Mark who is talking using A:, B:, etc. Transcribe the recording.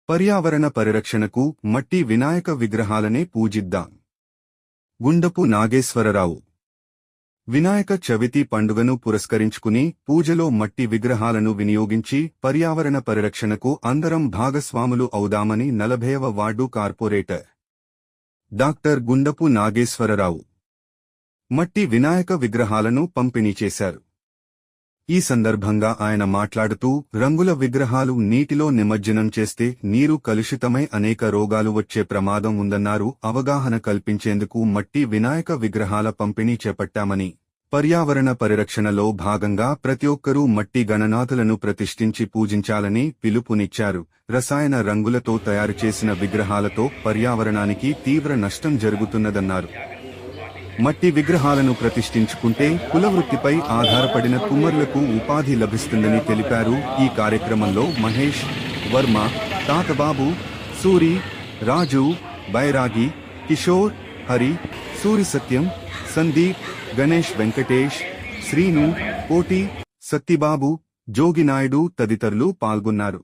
A: పర్యావరణ పరిరక్షణకు మట్టి వినాయక విగ్రహాలనే పూజిద్దాం. గుండపు నాగేశ్వరరావు. వినాయక చవితి పండుగను పురస్కరించుకుని పూజలో మట్టి విగ్రహాలను వినియోగించి పర్యావరణ పరిరక్షణకు అందరం భాగస్వాములు అవుదామని 40వ ward corporator doctor Gundapu Nageswararao మట్టి వినాయక విగ్రహాలను పంపిణీ చేశారు. ఈ సందర్భంగా ఆయన మాట్లాడుతూ రంగుల విగ్రహాలు నీటిలో నిమజ్జనం చేస్తే నీరు కలుషితమై అనేక రోగాలు వచ్చే ప్రమాదం ఉందన్నారు. అవగాహన కల్పించేందుకు మట్టి వినాయక విగ్రహాల పంపిణీ చేపట్టామని, పర్యావరణ పరిరక్షణలో భాగంగా ప్రతి ఒక్కరూ మట్టి గణనాథులను ప్రతిష్ఠించి పూజించాలని పిలుపునిచ్చారు. రసాయన రంగులతో తయారు చేసిన విగ్రహాలతో పర్యావరణానికి తీవ్ర నష్టం జరుగుతున్నదన్నారు. మట్టి విగ్రహాలను ప్రతిష్ఠించుకుంటే కులవృత్తిపై ఆధారపడిన కుమ్మరులకు ఉపాధి లభిస్తుందని తెలిపారు. ఈ కార్యక్రమంలో మహేష్, వర్మ, తాతబాబు, సూరి, రాజు, బైరాగి, కిషోర్, హరి, సూరి సత్యం, సందీప్, గణేష్, వెంకటేష్, శ్రీను, కోటి, సత్తిబాబు, జోగినాయుడు తదితరులు పాల్గొన్నారు.